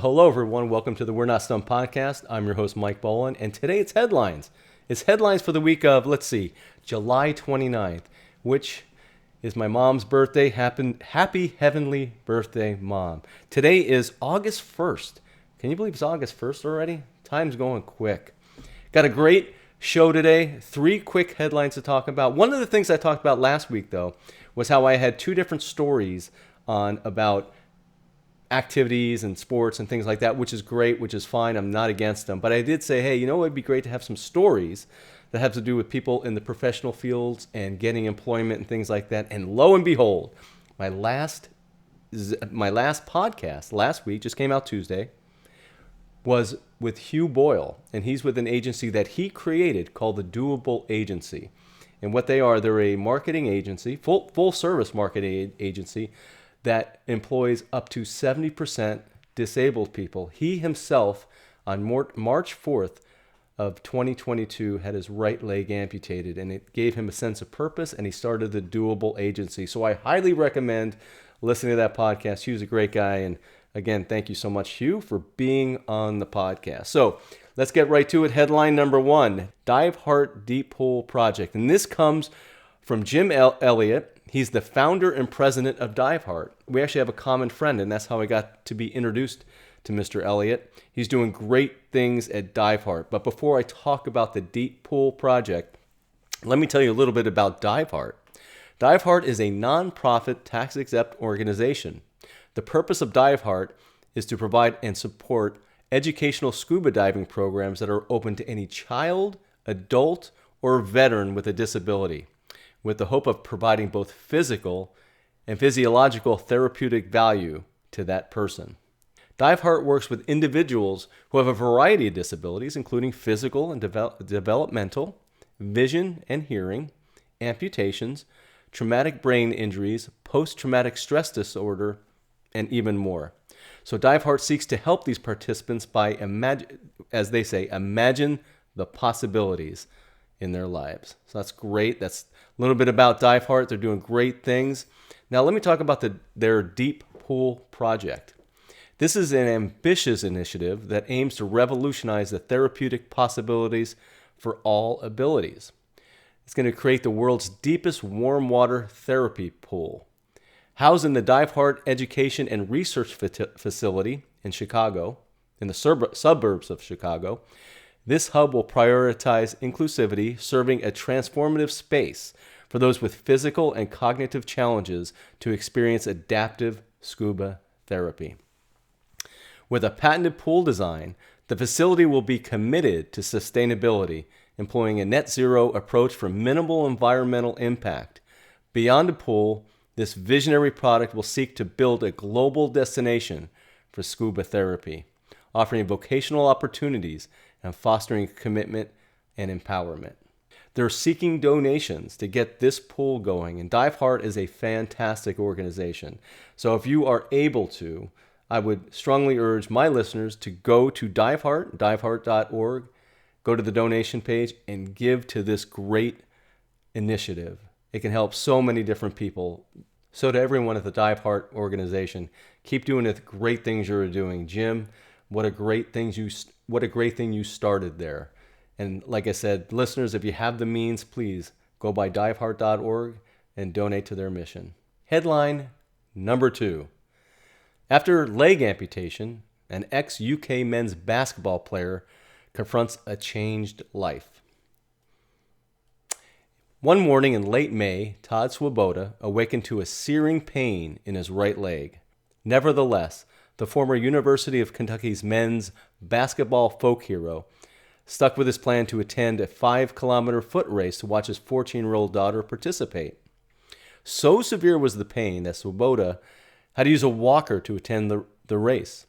Well, hello, everyone. Welcome to the We're Not Stumped podcast. I'm your host, Mike Bolland, and today it's headlines. It's headlines for the week of, July 29th, which is my mom's birthday. Happy heavenly birthday, Mom. Today is August 1st. Can you believe it's August 1st already? Time's going quick. Got a great show today. 3 quick headlines to talk about. One of the things I talked about last week, though, was how I had 2 different stories about activities and sports and things like that, which is great, which is fine. I'm not against them. But I did say, hey, it'd be great to have some stories that have to do with people in the professional fields and getting employment and things like that. And lo and behold, my last podcast last week, just came out Tuesday, was with Hugh Boyle. And he's with an agency that he created called the Doable Agency. And what they are, they're a marketing agency, full service marketing agency that employs up to 70% disabled people. He himself, on March 4th of 2022, had his right leg amputated, and it gave him a sense of purpose, and he started the Doable Agency. So I highly recommend listening to that podcast. Hugh's a great guy, and again, thank you so much, Hugh, for being on the podcast. So let's get right to it. Headline number 1, Diveheart Deep Pool Project. And this comes from Jim Elliott. He's the founder and president of Diveheart. We actually have a common friend, and that's how I got to be introduced to Mr. Elliott. He's doing great things at Diveheart. But before I talk about the Deep Pool Project, let me tell you a little bit about Diveheart. Diveheart is a nonprofit, tax-exempt organization. The purpose of Diveheart is to provide and support educational scuba diving programs that are open to any child, adult, or veteran with a disability, with the hope of providing both physical and physiological therapeutic value to that person. Diveheart works with individuals who have a variety of disabilities, including physical and developmental, vision and hearing, amputations, traumatic brain injuries, post-traumatic stress disorder, and even more. So Diveheart seeks to help these participants by, as they say, imagine the possibilities in their lives. So that's great. That's a little bit about Diveheart. They're doing great things. Now let me talk about their Deep Pool Project. This is an ambitious initiative that aims to revolutionize the therapeutic possibilities for all abilities. It's going to create the world's deepest warm water therapy pool. Housed in the Diveheart Education and Research Facility in Chicago, in the suburbs of Chicago, this hub will prioritize inclusivity, serving a transformative space for those with physical and cognitive challenges to experience adaptive scuba therapy. With a patented pool design, the facility will be committed to sustainability, employing a net zero approach for minimal environmental impact. Beyond the pool, this visionary product will seek to build a global destination for scuba therapy, offering vocational opportunities and fostering commitment and empowerment. They're seeking donations to get this pool going, and Diveheart is a fantastic organization. So if you are able to, I would strongly urge my listeners to go to diveheart.org, go to the donation page, and give to this great initiative. It can help so many different people. So to everyone at the Diveheart organization, keep doing the great things you're doing. Jim, what a great thing you started there. And like I said, listeners, if you have the means, please go by diveheart.org and donate to their mission. Headline number 2. After leg amputation, an ex-UK men's basketball player confronts a changed life. One morning in late May, Todd Swoboda awakened to a searing pain in his right leg. Nevertheless, the former University of Kentucky's men's basketball folk hero stuck with his plan to attend a 5-kilometer foot race to watch his 14-year-old daughter participate. So severe was the pain that Swoboda had to use a walker to attend the race.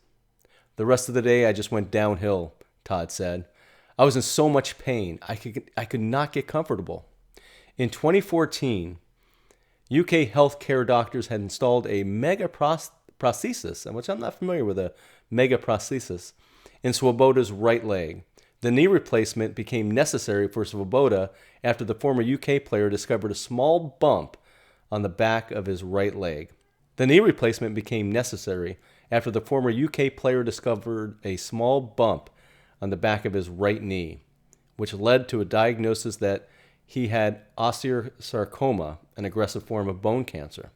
The rest of the day, I just went downhill, Todd said. I was in so much pain, I could not get comfortable. In 2014, UK healthcare doctors had installed a megaprosthesis, which I'm not familiar with a megaprosthesis, in Swoboda's right leg. The knee replacement became necessary for Swoboda after the former UK player discovered a small bump on the back of his right leg. The knee replacement became necessary after the former UK player discovered a small bump on the back of his right knee, which led to a diagnosis that he had osteosarcoma, an aggressive form of bone cancer.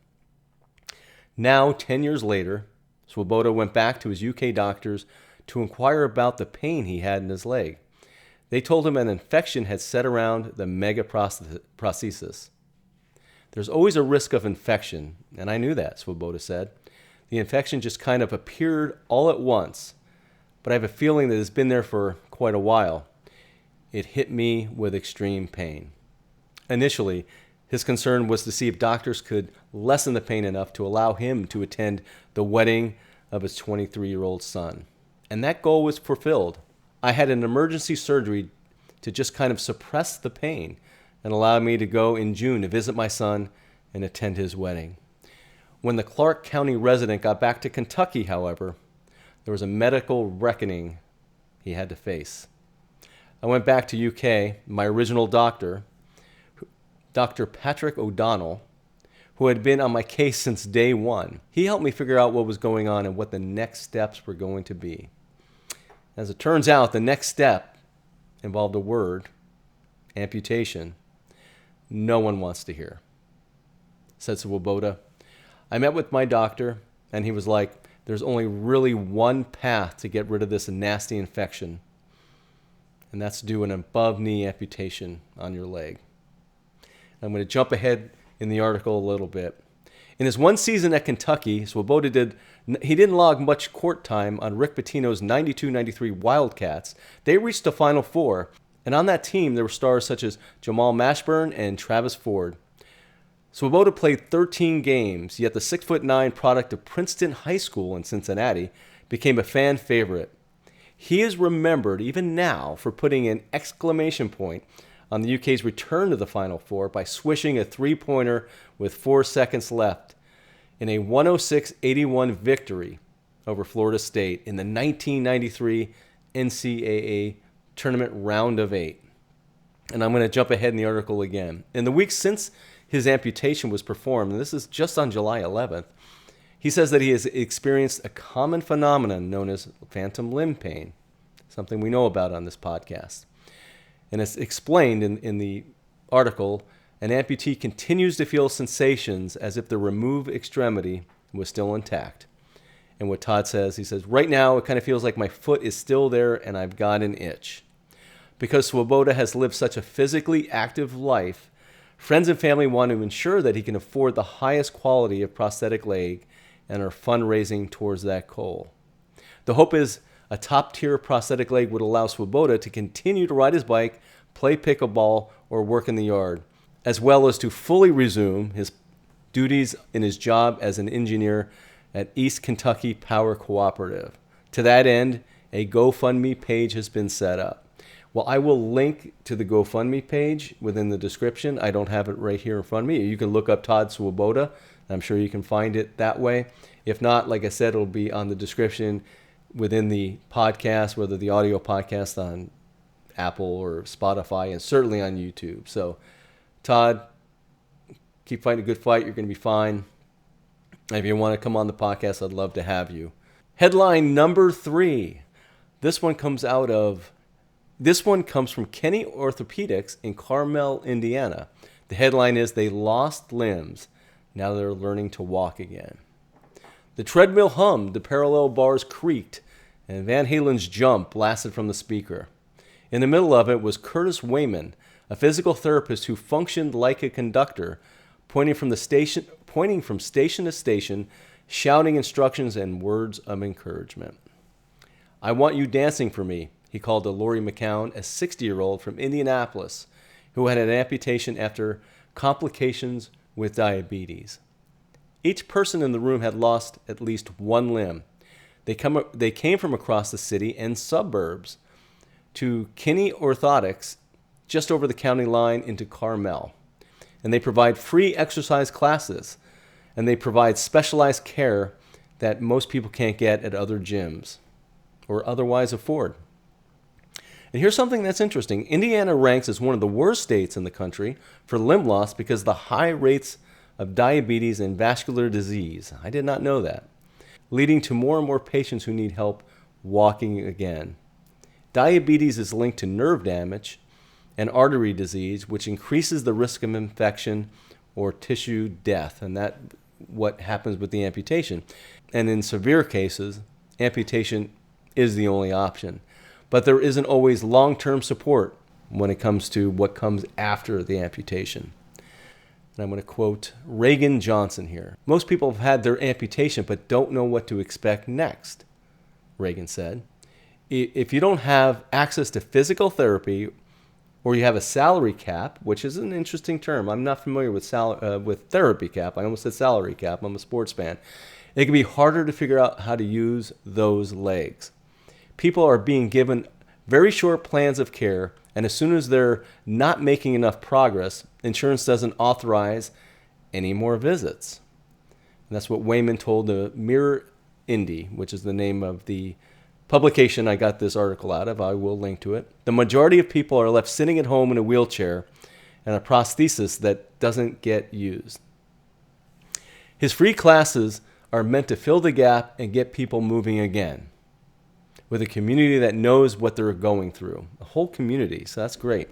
Now, 10 years later, Swoboda went back to his UK doctors to inquire about the pain he had in his leg. They told him an infection had set around the megaprosthesis. There's always a risk of infection, and I knew that, Swoboda said. The infection just kind of appeared all at once, but I have a feeling that it's been there for quite a while. It hit me with extreme pain. Initially, his concern was to see if doctors could lessen the pain enough to allow him to attend the wedding of his 23-year-old son. And that goal was fulfilled. I had an emergency surgery to just kind of suppress the pain and allow me to go in June to visit my son and attend his wedding. When the Clark County resident got back to Kentucky, however, there was a medical reckoning he had to face. I went back to UK. My original doctor, Dr. Patrick O'Donnell, who had been on my case since day one, he helped me figure out what was going on and what the next steps were going to be. As it turns out, the next step involved a word, amputation, no one wants to hear, said Swoboda. I met with my doctor, and he was like, there's only really one path to get rid of this nasty infection, and that's to do an above-knee amputation on your leg. I'm going to jump ahead in the article a little bit. In his one season at Kentucky, Swoboda didn't log much court time on Rick Pitino's 92-93 Wildcats. They reached the Final Four, and on that team there were stars such as Jamal Mashburn and Travis Ford. Swoboda played 13 games, yet the 6'9" product of Princeton High School in Cincinnati became a fan favorite. He is remembered even now for putting an exclamation point on the UK's return to the Final Four by swishing a three-pointer with 4 seconds left in a 106-81 victory over Florida State in the 1993 NCAA Tournament Round of 8. And I'm going to jump ahead in the article again. In the weeks since his amputation was performed, and this is just on July 11th, he says that he has experienced a common phenomenon known as phantom limb pain, something we know about on this podcast. And it's explained in the article, an amputee continues to feel sensations as if the removed extremity was still intact. And what Todd says, he says, right now it kind of feels like my foot is still there and I've got an itch. Because Swoboda has lived such a physically active life, friends and family want to ensure that he can afford the highest quality of prosthetic leg and are fundraising towards that goal. The hope is a top-tier prosthetic leg would allow Swoboda to continue to ride his bike, play pickleball, or work in the yard, as well as to fully resume his duties in his job as an engineer at East Kentucky Power Cooperative. To that end, a GoFundMe page has been set up. Well, I will link to the GoFundMe page within the description. I don't have it right here in front of me. You can look up Todd Swoboda. I'm sure you can find it that way. If not, like I said, it'll be on the description within the podcast, whether the audio podcast on Apple or Spotify, and certainly on YouTube. So, Todd, keep fighting a good fight. You're going to be fine. If you want to come on the podcast, I'd love to have you. Headline number 3. This one comes from Kenny Orthopedics in Carmel, Indiana. The headline is, they lost limbs. Now they're learning to walk again. The treadmill hummed, the parallel bars creaked, and Van Halen's Jump blasted from the speaker. In the middle of it was Curtis Wayman, a physical therapist who functioned like a conductor, pointing from station to station, shouting instructions and words of encouragement. I want you dancing for me, he called to Lori McCown, a 60-year-old from Indianapolis, who had an amputation after complications with diabetes. Each person in the room had lost at least one limb. They came from across the city and suburbs to Kinney Orthotics, just over the county line into Carmel. And they provide free exercise classes, and they provide specialized care that most people can't get at other gyms or otherwise afford. And here's something that's interesting. Indiana ranks as one of the worst states in the country for limb loss because of the high rates of diabetes and vascular disease. I did not know that. Leading to more and more patients who need help walking again. Diabetes is linked to nerve damage and artery disease, which increases the risk of infection or tissue death, and that's what happens with the amputation. And in severe cases, amputation is the only option. But there isn't always long-term support when it comes to what comes after the amputation. And I'm going to quote Reagan Johnson here. "Most people have had their amputation but don't know what to expect next," Reagan said. "If you don't have access to physical therapy, or you have a salary cap," which is an interesting term. I'm not familiar with therapy cap. I almost said salary cap. I'm a sports fan. "It can be harder to figure out how to use those legs. People are being given very short plans of care, and as soon as they're not making enough progress, insurance doesn't authorize any more visits." And that's what Wayman told the Mirror Indy, which is the name of the publication I got this article out of. I will link to it. "The majority of people are left sitting at home in a wheelchair and a prosthesis that doesn't get used." His free classes are meant to fill the gap and get people moving again with a community that knows what they're going through. A whole community, so that's great.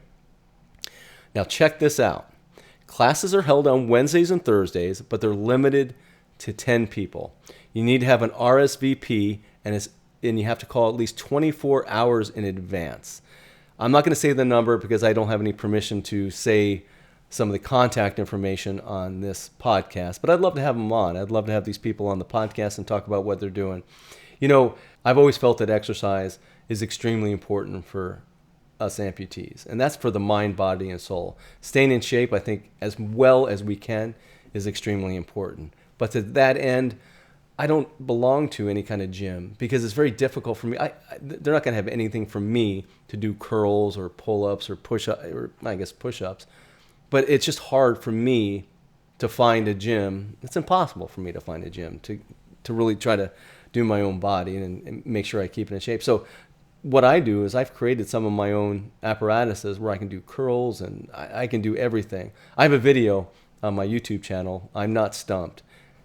Now check this out. Classes are held on Wednesdays and Thursdays, but they're limited to 10 people. You need to have an RSVP, and you have to call at least 24 hours in advance. I'm not going to say the number because I don't have any permission to say some of the contact information on this podcast, but I'd love to have them on. I'd love to have these people on the podcast and talk about what they're doing. You know, I've always felt that exercise is extremely important for us amputees, and that's for the mind, body, and soul. Staying in shape, I think, as well as we can is extremely important. But to that end, I don't belong to any kind of gym because it's very difficult for me. They're not going to have anything for me to do curls or pull-ups or push-ups, or I guess push-ups. But it's just hard for me to find a gym. It's impossible for me to find a gym to really try to do my own body and make sure I keep it in shape. So what I do is I've created some of my own apparatuses where I can do curls and I can do everything. I have a video on my YouTube channel, I'm Not Stumped,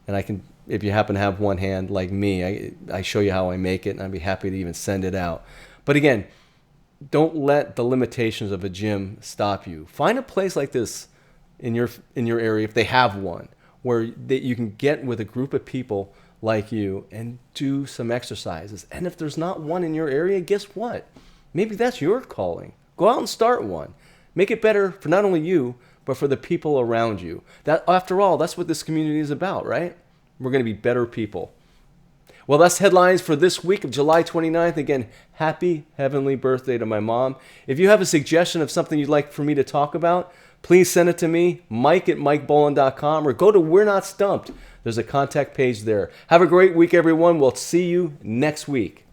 and I can, if you happen to have one hand like me, I show you how I make it, and I'd be happy to even send it out. But again, don't let the limitations of a gym stop you. Find a place like this in your area, if they have one, where you can get with a group of people like you and do some exercises. And if there's not one in your area, guess what? Maybe that's your calling. Go out and start one. Make it better for not only you, but for the people around you. That, after all, that's what this community is about, right? We're going to be better people. Well, that's headlines for this week of July 29th. Again, happy heavenly birthday to my mom. If you have a suggestion of something you'd like for me to talk about, please send it to me, mike@mikebolland.com, or go to We're Not Stumped. There's a contact page there. Have a great week, everyone. We'll see you next week.